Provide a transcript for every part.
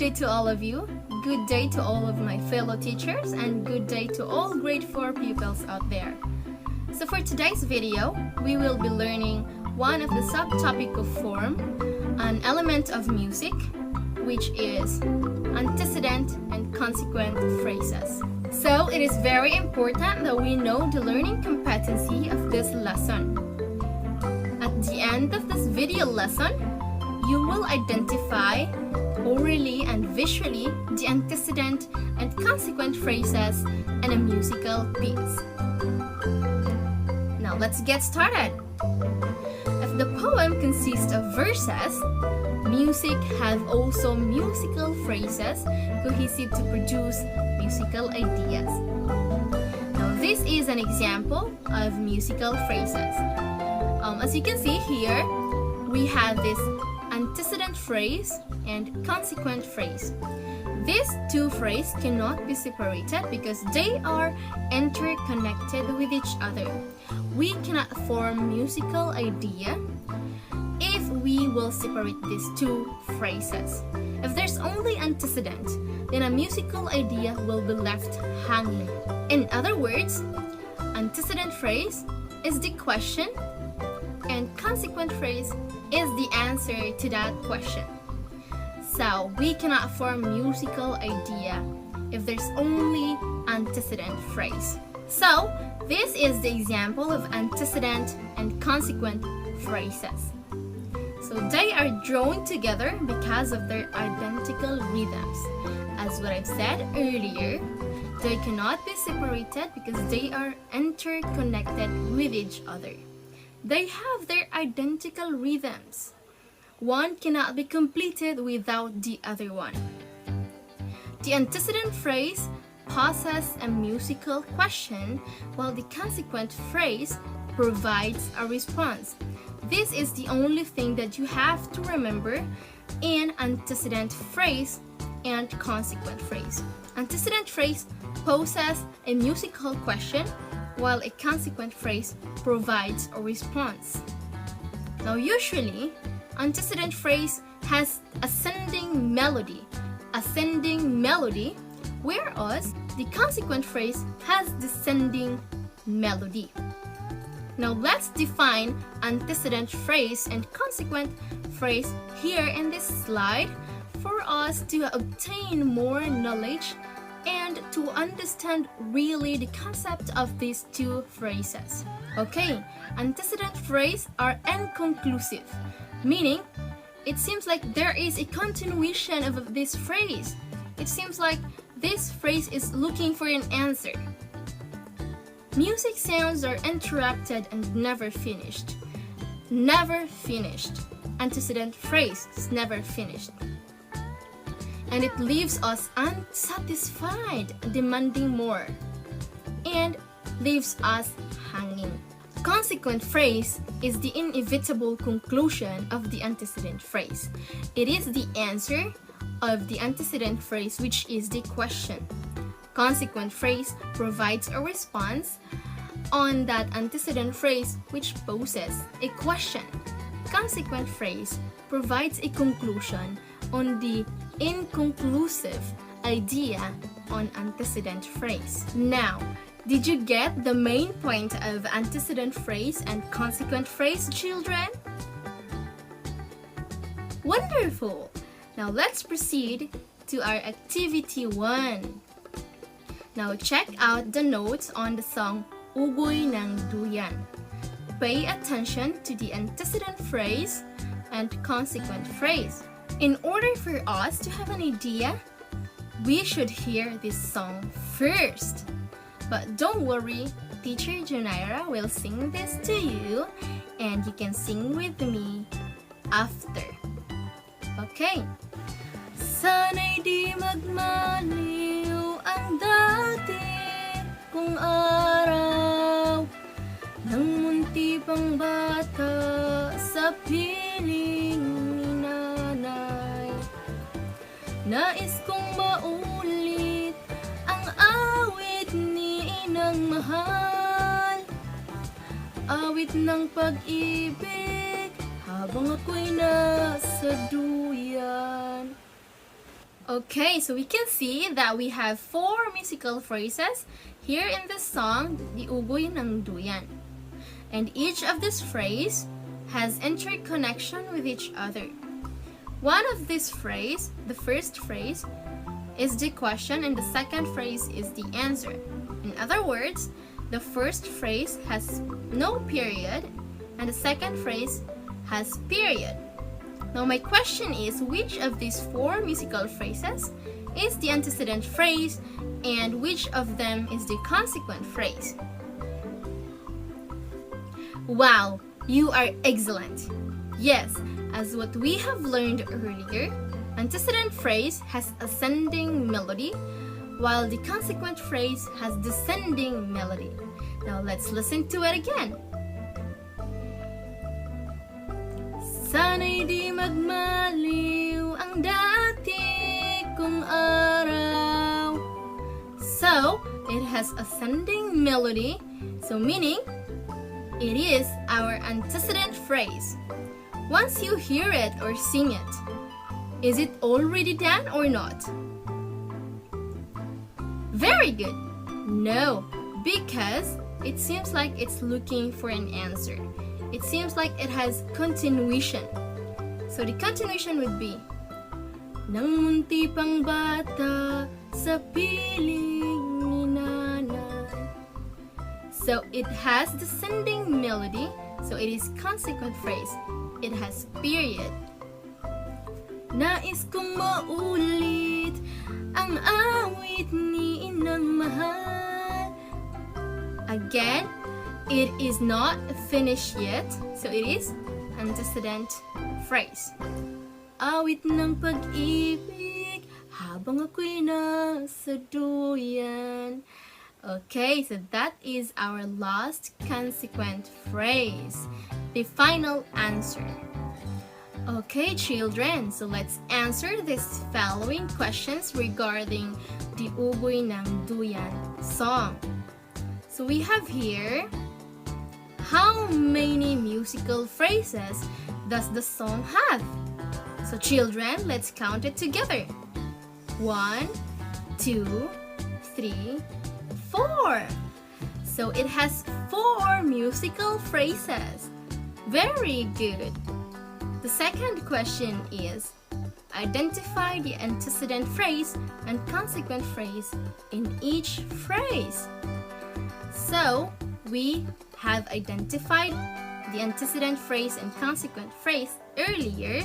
day to all of you, good day to all of my fellow teachers, and good day to all grade 4 pupils out there. So for today's video, we will be learning one of the subtopic of form, an element of music, which is antecedent and consequent phrases. So it is very important that we know the learning competency of this lesson. At the end of this video lesson, you will identify orally and visually the antecedent and consequent phrases in a musical piece. Now let's get started. If the poem consists of verses, music has also musical phrases cohesive to produce musical ideas. Now this is an example of musical phrases. As you can see here, we have this antecedent phrase and consequent phrase. These two phrases cannot be separated because they are interconnected with each other. We cannot form musical idea if we will separate these two phrases. If there's only antecedent, then a musical idea will be left hanging. In other words, antecedent phrase is the question and consequent phrase is the answer to that question. So we cannot form musical idea if there's only antecedent phrase. So this is the example of antecedent and consequent phrases. So they are drawn together because of their identical rhythms. As what I've said earlier, they cannot be separated because they are interconnected with each other. They have their identical rhythms. One cannot be completed without the other one. The antecedent phrase poses a musical question, while the consequent phrase provides a response. This is the only thing that you have to remember in antecedent phrase and consequent phrase. Antecedent phrase poses a musical question, while a consequent phrase provides a response. Now usually, antecedent phrase has ascending melody, whereas the consequent phrase has descending melody. Now let's define antecedent phrase and consequent phrase here in this slide for us to obtain more knowledge and to understand really the concept of these two phrases. Okay, antecedent phrase are inconclusive, meaning it seems like there is a continuation of this phrase. It seems like this phrase is looking for an answer. Music sounds are interrupted and never finished. Never finished. Antecedent phrase is never finished. And it leaves us unsatisfied, demanding more, and leaves us hanging. Consequent phrase is the inevitable conclusion of the antecedent phrase. It is the answer of the antecedent phrase, which is the question. Consequent phrase provides a response on that antecedent phrase, which poses a question. Consequent phrase provides a conclusion on the inconclusive idea on antecedent phrase. Now, did you get the main point of antecedent phrase and consequent phrase, children? Wonderful! Now let's proceed to our activity 1. Now check out the notes on the song Ugoy ng Duyan. Pay attention to the antecedent phrase and consequent phrase. In order for us to have an idea, we should hear this song first. But don't worry, Teacher Junaira will sing this to you and you can sing with me after. Okay. Sana'y di magmaliw ang dati kong araw nang munti pang bata sa piling ni nanay. Nais kong maulit ang awit ni inang mahal, awit ng pag-ibig habang ako'y nasa duyan. Okay, so we can see that we have 4 musical phrases here in this song, Di Ugoy ng Duyan. And each of this phrase has interconnection with each other. One of this phrase, the first phrase, is the question and the second phrase is the answer. In other words, the first phrase has no period and the second phrase has period. Now my question is, which of these 4 musical phrases is the antecedent phrase and which of them is the consequent phrase? Wow, you are excellent! Yes, as what we have learned earlier, antecedent phrase has ascending melody while the consequent phrase has descending melody. Now let's listen to it again. Sana'y di magmaliw ang dati kong araw. So, it has ascending melody, so meaning it is our antecedent phrase. Once you hear it or sing it, is it already done or not? Very good. No, because it seems like it's looking for an answer. It seems like it has continuation. So the continuation would be Nang munti pang bata sa piling ni nanay. So it has descending melody, so it is consequent phrase. It has period. Nais kong maulit ang awit ni inang mahal. Again, it is not finished yet, so it is antecedent phrase. Awit ng pag-ibig habang ako'y nasa duyan. Okay, so that is our last consequent phrase, the final answer. Okay, children, so let's answer these following questions regarding the Ugoy ng Duyan song. So we have here, how many musical phrases does the song have? So children, let's count it together. 1, 2, 3, 4. So it has 4 musical phrases. Very good. The second question is, identify the antecedent phrase and consequent phrase in each phrase. So we have identified the antecedent phrase and consequent phrase earlier,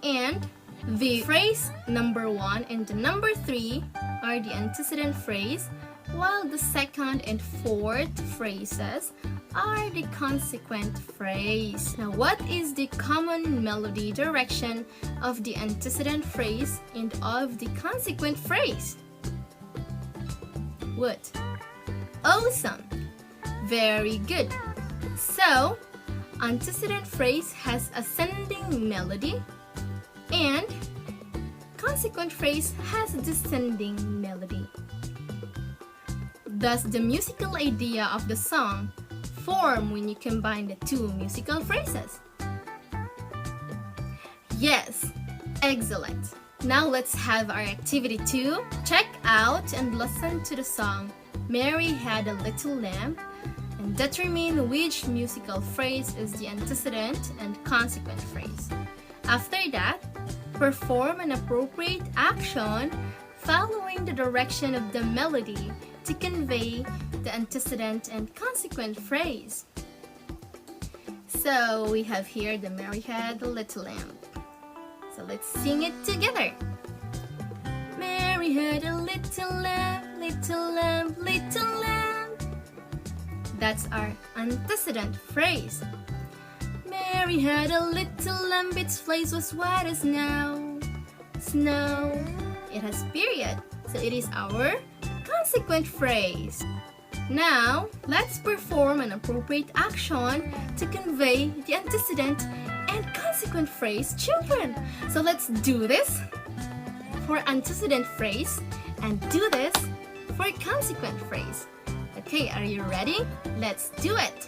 and the phrase number 1 and the number 3 are the antecedent phrase, while the second and fourth phrases are the consequent phrase. Now, what is the common melody direction of the antecedent phrase and of the consequent phrase? What? Awesome! Very good. So, antecedent phrase has ascending melody and consequent phrase has descending melody. Thus, the musical idea of the song form when you combine the 2 musical phrases. Yes, excellent. Now let's have our activity 2. Check out and listen to the song Mary Had a Little Lamb and determine which musical phrase is the antecedent and consequent phrase. After that, perform an appropriate action following the direction of the melody to convey the antecedent and consequent phrase. So we have here the Mary Had a Little Lamb. So let's sing it together. Mary had a little lamb, little lamb, little lamb. That's our antecedent phrase. Mary had a little lamb, its fleece was white as snow. Snow. It has period, so it is our consequent phrase. Now, let's perform an appropriate action to convey the antecedent and consequent phrase, children. So let's do this for antecedent phrase and do this for consequent phrase. Okay, are you ready? Let's do it.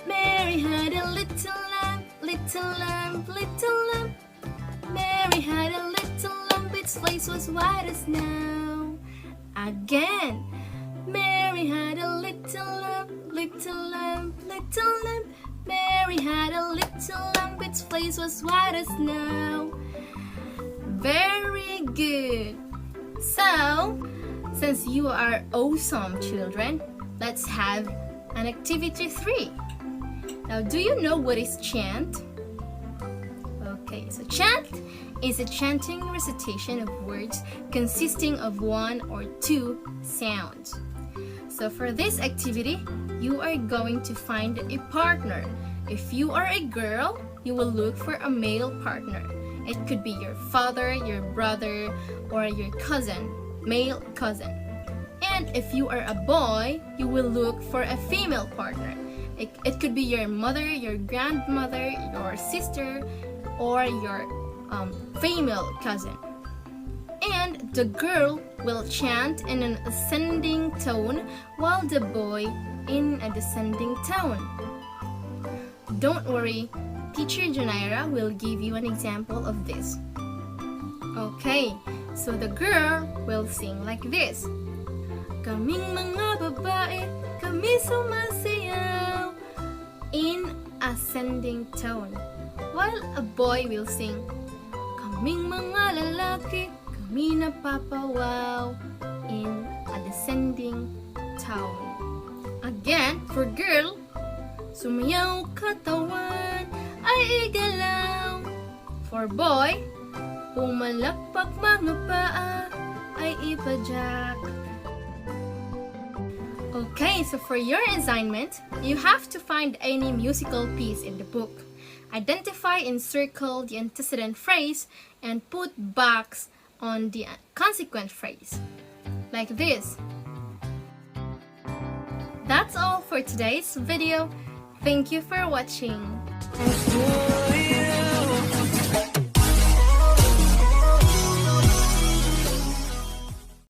Mary had a little lamb, little lamb, little lamb. Mary had a little lamb, its face was white as snow. Again. Mary had a little lamb, little lamb, little lamb. Mary had a little lamb, its face was white as snow. Very good. So, since you are awesome children, let's have an activity 3. Now, do you know what is chant? Okay, so chant is a chanting recitation of words consisting of 1 or 2 sounds. So for this activity, you are going to find a partner. If you are a girl, you will look for a male partner. It could be your father, your brother, or your cousin, male cousin. And if you are a boy, you will look for a female partner. It could be your mother, your grandmother, your sister, or your female cousin. And the girl will chant in an ascending tone while the boy in a descending tone. Don't worry, Teacher Janaira will give you an example of this. Okay, so the girl will sing like this. Kaming mga babae, kami sumasayaw, in ascending tone. While a boy will sing, kaming mga lalaki, kami napapawaw, in a descending tone. Again, for girl, sumayaw katawan, ay igalaw. For boy, pumalakpak mga paa, ay ipadyak. Okay, so for your assignment, you have to find any musical piece in the book. Identify and circle the antecedent phrase and put box on the consequent phrase. Like this. That's all for today's video. Thank you for watching.